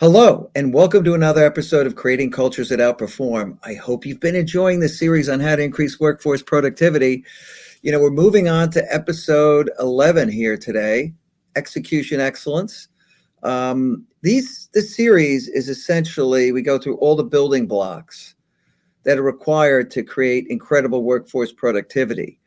Hello, and welcome to another episode of Creating Cultures That Outperform. I hope you've been enjoying this series on how to increase workforce productivity. We're moving on to episode 11 here today, Execution Excellence. This series is essentially, we go through all the building blocks that are required to create incredible workforce productivity.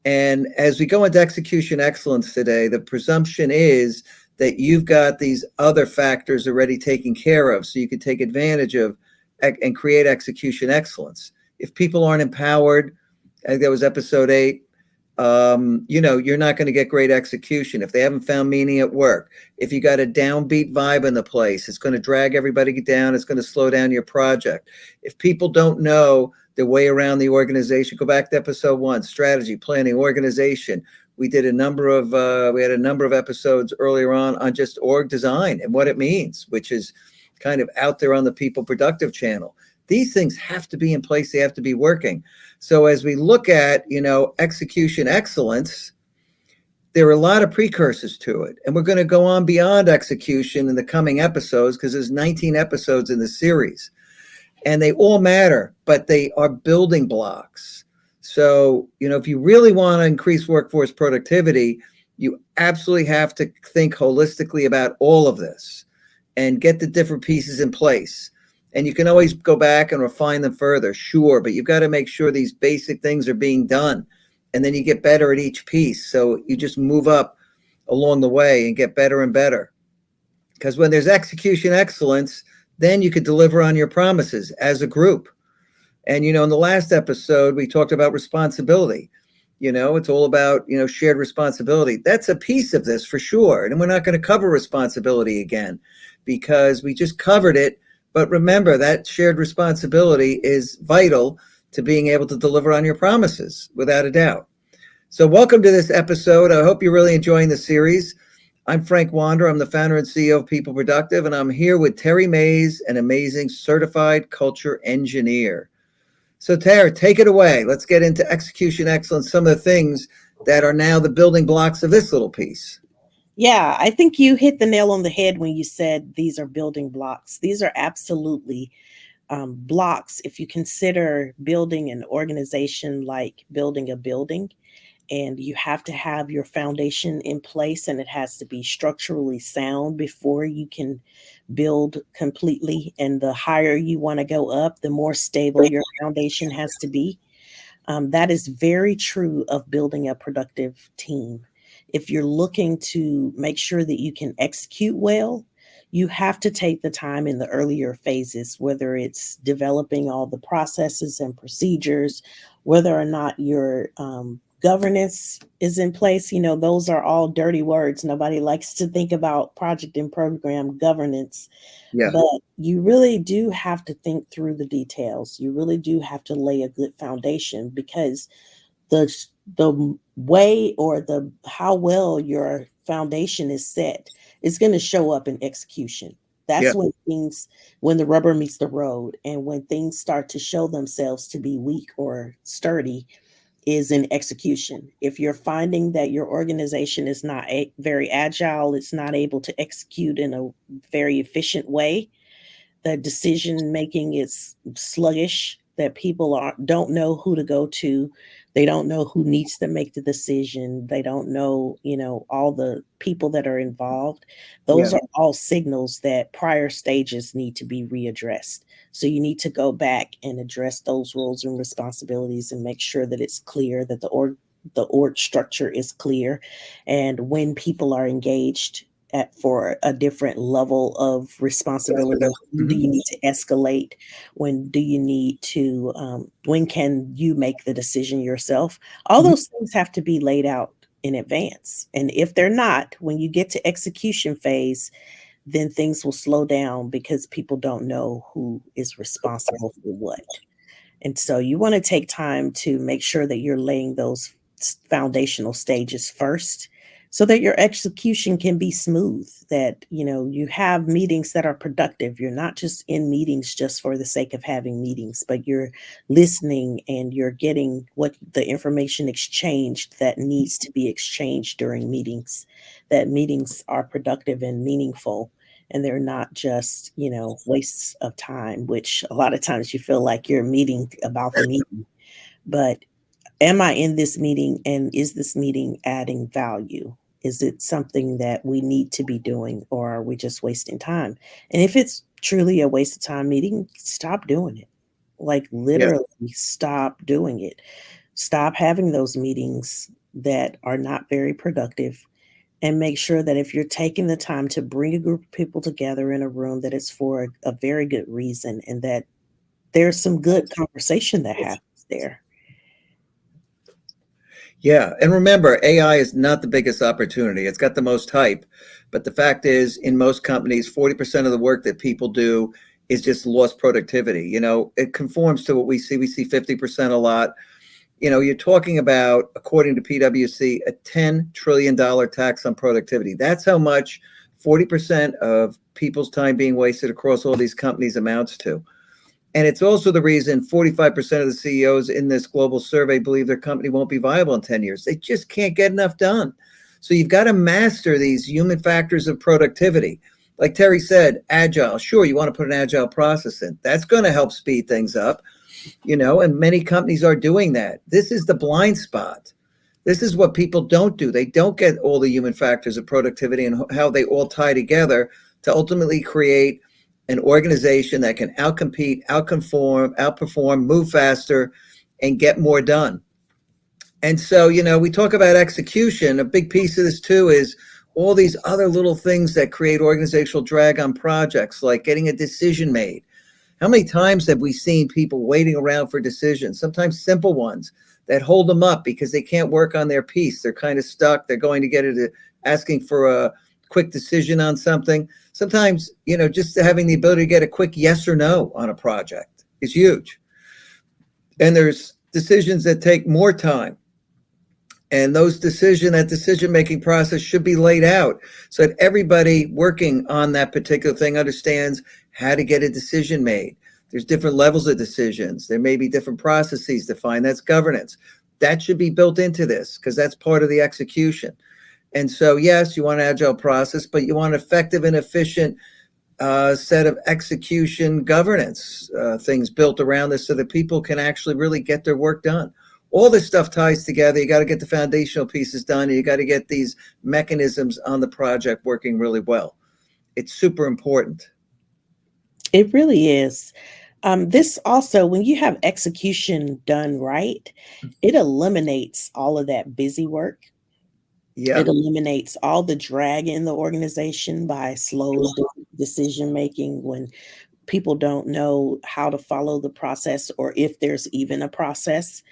And as we go into execution excellence today, the presumption is that you've got these other factors already taken care of so you can take advantage of and create execution excellence. If people aren't empowered, I think that was episode 8, you're not going to get great execution. If they haven't found meaning at work, if you got a downbeat vibe in the place, it's going to drag everybody down. It's going to slow down your project. If people don't know their way around the organization, go back to episode 1, strategy, planning, organization. We had a number of episodes earlier on just org design and what it means, which is kind of out there on the People Productive channel. These things have to be in place. They have to be working. So as we look at, execution excellence, there are a lot of precursors to it. And we're going to go on beyond execution in the coming episodes because there's 19 episodes in the series. And they all matter, but they are building blocks. So, if you really want to increase workforce productivity, you absolutely have to think holistically about all of this and get the different pieces in place. And you can always go back and refine them further, sure, but you've got to make sure these basic things are being done. And then you get better at each piece. So you just move up along the way and get better and better. Because when there's execution excellence, then you could deliver on your promises as a group. And, in the last episode, we talked about responsibility. It's all about, shared responsibility. That's a piece of this for sure. And we're not going to cover responsibility again because we just covered it. But remember, that shared responsibility is vital to being able to deliver on your promises, without a doubt. So welcome to this episode. I hope you're really enjoying the series. I'm Frank Wander. I'm the founder and CEO of People Productive, and I'm here with Terry Mays, an amazing certified culture engineer. So Terry, take it away. Let's get into execution excellence, some of the things that are now the building blocks of this little piece. Yeah, I think you hit the nail on the head when you said these are building blocks. These are absolutely blocks if you consider building an organization like building a building. And you have to have your foundation in place, and it has to be structurally sound before you can build completely. And the higher you want to go up, the more stable your foundation has to be. That is very true of building a productive team. If you're looking to make sure that you can execute well, you have to take the time in the earlier phases, whether it's developing all the processes and procedures, whether or not your governance is in place. Those are all dirty words. Nobody likes to think about project and program governance. Yeah. But you really do have to think through the details. You really do have to lay a good foundation, because the way or the how well your foundation is set is going to show up in execution. That's when the rubber meets the road, and when things start to show themselves to be weak or sturdy is in execution. If you're finding that your organization is not very agile, it's not able to execute in a very efficient way, the decision making is sluggish, that people don't know who to go to, they don't know who needs to make the decision, they don't know, all the people that are involved. Those are all signals that prior stages need to be readdressed. So you need to go back and address those roles and responsibilities and make sure that it's clear, that the org structure is clear, and when people are engaged for a different level of responsibility. When do you need to escalate? When do you need to, when can you make the decision yourself? All those things have to be laid out in advance. And if they're not, when you get to execution phase, then things will slow down because people don't know who is responsible for what. And so you want to take time to make sure that you're laying those foundational stages first, so that your execution can be smooth, that you have meetings that are productive. You're not just in meetings just for the sake of having meetings, but you're listening and you're getting what the information exchanged that needs to be exchanged during meetings, that meetings are productive and meaningful, and they're not just, wastes of time, which a lot of times you feel like you're meeting about the meeting. But am I in this meeting and is this meeting adding value? Is it something that we need to be doing or are we just wasting time? And if it's truly a waste of time meeting, stop doing it. Like Yeah. literally stop doing it. Stop having those meetings that are not very productive and make sure that if you're taking the time to bring a group of people together in a room that it's for a very good reason and that there's some good conversation that happens there. Yeah. And remember, AI is not the biggest opportunity. It's got the most hype. But the fact is, in most companies, 40% of the work that people do is just lost productivity. It conforms to what we see. We see 50% a lot. You're talking about, according to PWC, a $10 trillion tax on productivity. That's how much 40% of people's time being wasted across all these companies amounts to. And it's also the reason 45% of the CEOs in this global survey believe their company won't be viable in 10 years. They just can't get enough done. So you've got to master these human factors of productivity. Like Terry said, agile. Sure, you want to put an agile process in. That's going to help speed things up, and many companies are doing that. This is the blind spot. This is what people don't do. They don't get all the human factors of productivity and how they all tie together to ultimately create an organization that can outcompete, outperform, move faster, and get more done. And so, we talk about execution. A big piece of this too is all these other little things that create organizational drag on projects, like getting a decision made. How many times have we seen people waiting around for decisions, sometimes simple ones, that hold them up because they can't work on their piece? They're kind of stuck. They're going to get it, asking for a quick decision on something. Sometimes, just having the ability to get a quick yes or no on a project is huge. And there's decisions that take more time. And that decision-making process should be laid out so that everybody working on that particular thing understands how to get a decision made. There's different levels of decisions. There may be different processes defined. That's governance. That should be built into this because that's part of the execution. And so, yes, you want an agile process, but you want effective and efficient set of execution governance things built around this so that people can actually really get their work done. All this stuff ties together. You got to get the foundational pieces done, and you got to get these mechanisms on the project working really well. It's super important. It really is. This also, when you have execution done right, it eliminates all of that busy work. Yeah. It eliminates all the drag in the organization by slow decision making when people don't know how to follow the process or if there's even a process.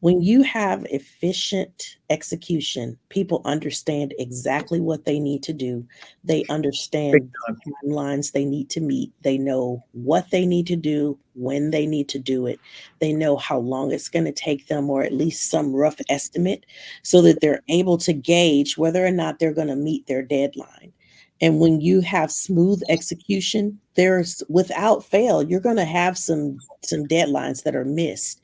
When you have efficient execution, people understand exactly what they need to do. They Big understand time. the timelines they need to meet. They know what they need to do, when they need to do it. They know how long it's going to take them, or at least some rough estimate, so that they're able to gauge whether or not they're going to meet their deadline. And when you have smooth execution, there's without fail, you're going to have some deadlines that are missed,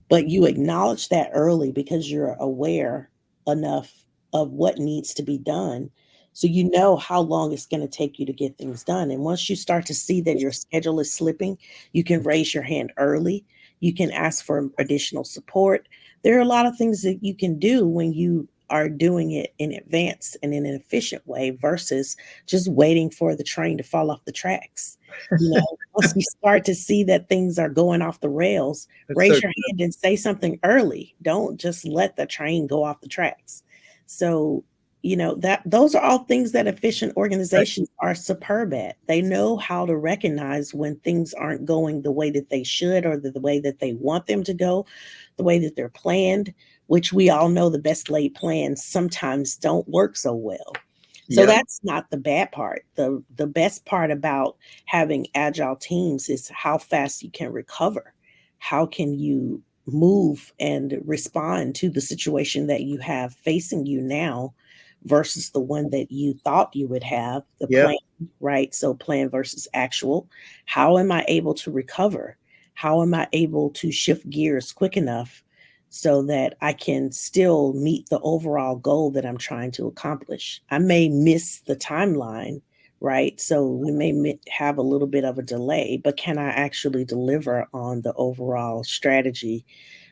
but you acknowledge that early because you're aware enough of what needs to be done. So you know how long it's going to take you to get things done. And once you start to see that your schedule is slipping, you can raise your hand early. You can ask for additional support. There are a lot of things that you can do when you are doing it in advance and in an efficient way versus just waiting for the train to fall off the tracks. Once you start to see that things are going off the rails, That's so raise your hand and say something early. Don't just let the train go off the tracks. So, that those are all things that efficient right. organizations are superb at. They know how to recognize when things aren't going the way that they should or the way that they want them to go, the way that they're planned, which we all know the best laid plans sometimes don't work so well. So Yeah. that's not the bad part. The best part about having agile teams is how fast you can recover. How can you move and respond to the situation that you have facing you now versus the one that you thought you would have, the Yeah. plan, right? So plan versus actual. How am I able to recover? How am I able to shift gears quick enough so that I can still meet the overall goal that I'm trying to accomplish? I may miss the timeline, right? So we may have a little bit of a delay, but can I actually deliver on the overall strategy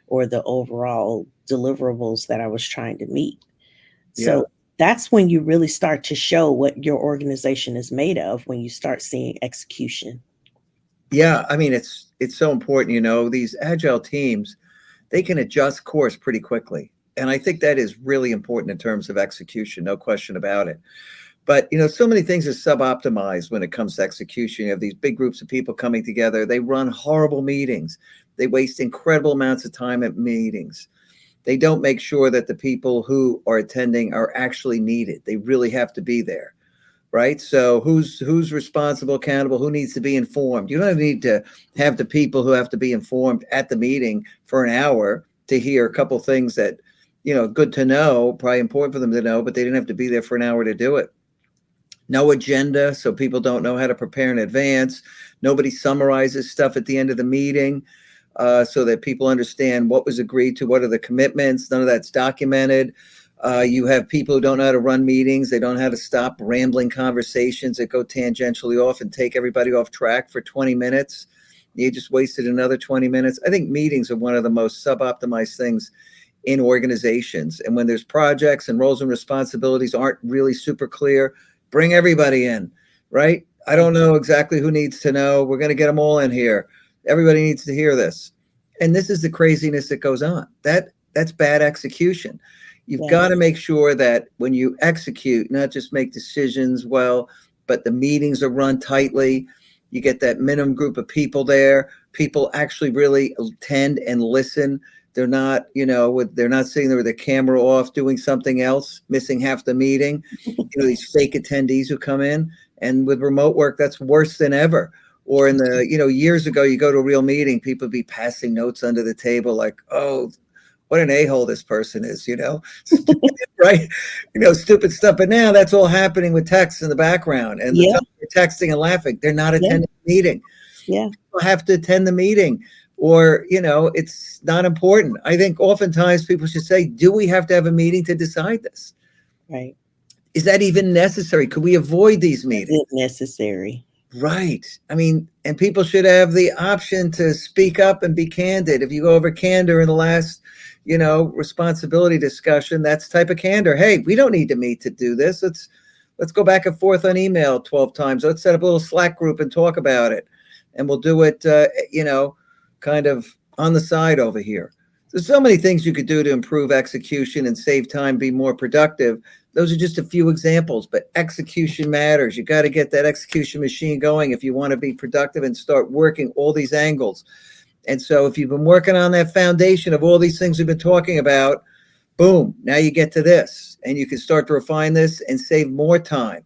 or the overall deliverables that I was trying to meet? Yeah. So that's when you really start to show what your organization is made of, when you start seeing execution. Yeah. I mean, it's so important, these agile teams, they can adjust course pretty quickly. And I think that is really important in terms of execution, no question about it. But so many things are sub-optimized when it comes to execution. You have these big groups of people coming together. They run horrible meetings. They waste incredible amounts of time at meetings. They don't make sure that the people who are attending are actually needed. They really have to be there, right? So who's responsible, accountable, who needs to be informed? You don't need to have the people who have to be informed at the meeting for an hour to hear a couple things that, good to know, probably important for them to know, but they didn't have to be there for an hour to do it. No agenda, so people don't know how to prepare in advance. Nobody summarizes stuff at the end of the meeting, so that people understand what was agreed to, what are the commitments. None of that's documented. You have people who don't know how to run meetings. They don't know how to stop rambling conversations that go tangentially off and take everybody off track for 20 minutes. You just wasted another 20 minutes. I think meetings are one of the most suboptimized things in organizations. And when there's projects and roles and responsibilities aren't really super clear, bring everybody in, right? I don't know exactly who needs to know. We're going to get them all in here. Everybody needs to hear this. And this is the craziness that goes on. That's bad execution. You've Yeah. got to make sure that when you execute, not just make decisions well, but the meetings are run tightly. You get that minimum group of people there. People actually really attend and listen. They're not, they're not sitting there with the camera off doing something else, missing half the meeting. These fake attendees who come in, and with remote work, that's worse than ever. Or in the, years ago, you go to a real meeting, people be passing notes under the table like, oh, what an a-hole this person is, right? Stupid stuff. But now that's all happening with text in the background, and the Yeah. time they're texting and laughing, they're not Yeah. attending the meeting. Yeah. People have to attend the meeting, or it's not important. I think oftentimes people should say, do we have to have a meeting to decide this? Right. Is that even necessary? Could we avoid these Is meetings? it necessary? Right. I mean, and people should have the option to speak up and be candid. If you go over candor in the last, responsibility discussion, that's type of candor. Hey, we don't need to meet to do this. Let's go back and forth on email 12 times. Let's set up a little Slack group and talk about it. And we'll do it, kind of on the side over here. There's so many things you could do to improve execution and save time, be more productive. Those are just a few examples, but execution matters. You got to get that execution machine going if you want to be productive and start working all these angles. And so if you've been working on that foundation of all these things we've been talking about, boom, now you get to this and you can start to refine this and save more time.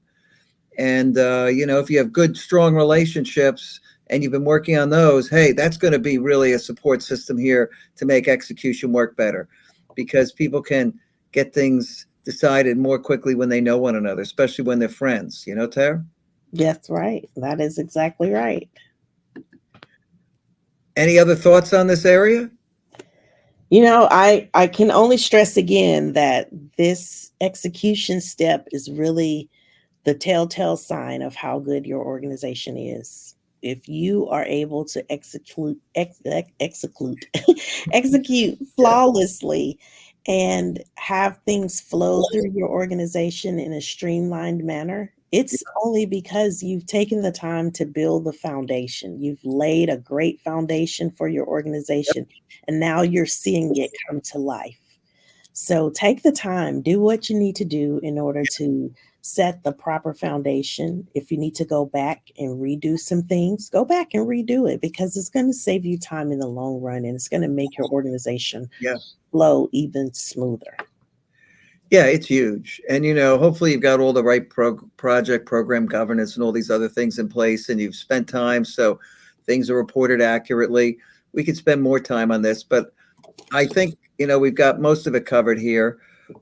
And, if you have good, strong relationships and you've been working on those, hey, that's going to be really a support system here to make execution work better, because people can get things decided more quickly when they know one another, especially when they're friends, Tara? That's right. That is exactly right. Any other thoughts on this area? I can only stress again that this execution step is really the telltale sign of how good your organization is. If you are able to execute Yeah. flawlessly and have things flow through your organization in a streamlined manner, it's only because you've taken the time to build the foundation. You've laid a great foundation for your organization, and now you're seeing it come to life. So take the time, do what you need to do in order to set the proper foundation. If you need to go back and redo some things, go back and redo it, because it's going to save you time in the long run, and it's going to make your organization Yeah. flow even smoother. Yeah, it's huge. And, hopefully you've got all the right project program governance and all these other things in place, and you've spent time so things are reported accurately. We could spend more time on this, but I think, we've got most of it covered here.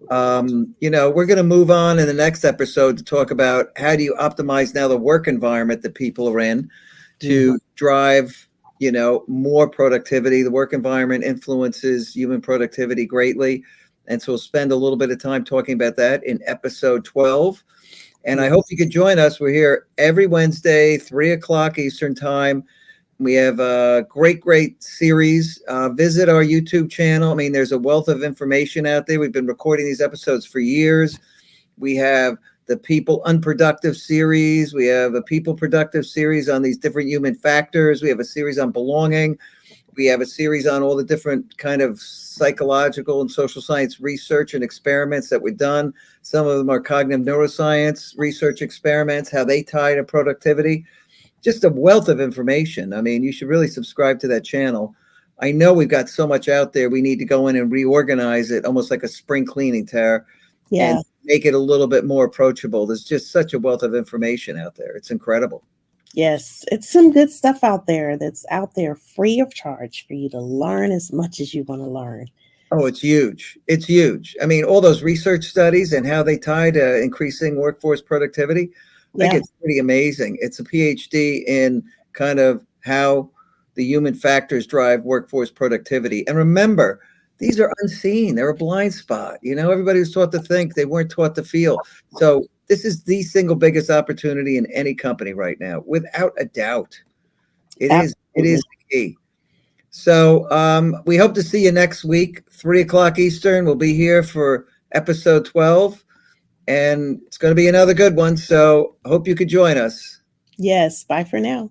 We're going to move on in the next episode to talk about how do you optimize now the work environment that people are in to drive, more productivity. The work environment influences human productivity greatly. And so we'll spend a little bit of time talking about that in episode 12. And I Yeah. hope you could join us. We're here every Wednesday, 3 o'clock Eastern time. We have a great series. Visit our YouTube channel. I mean, there's a wealth of information out there. We've been recording these episodes for years. We have the People Unproductive series. We have a People Productive series on these different human factors. We have a series on belonging. We have a series on all the different kind of psychological and social science research and experiments that we've done. Some of them are cognitive neuroscience research experiments, how they tie to productivity. Just a wealth of information. I mean, you should really subscribe to that channel. I know we've got so much out there. We need to go in and reorganize it, almost like a spring cleaning, Tara, and Yeah. make it a little bit more approachable. There's just such a wealth of information out there. It's incredible. Yes, it's some good stuff out there that's out there free of charge for you to learn as much as you want to learn. Oh, it's huge. It's huge. I mean, all those research studies and how they tie to increasing workforce productivity, I think Yeah, it's pretty amazing. It's a PhD in kind of how the human factors drive workforce productivity. And remember, these are unseen. They're a blind spot. You know, everybody was taught to think, they weren't taught to feel. So this is the single biggest opportunity in any company right now, without a doubt. It is absolutely. the key. So we hope to see you next week, 3 o'clock Eastern. We'll be here for episode 12, and it's going to be another good one. So I hope you could join us. Yes, bye for now.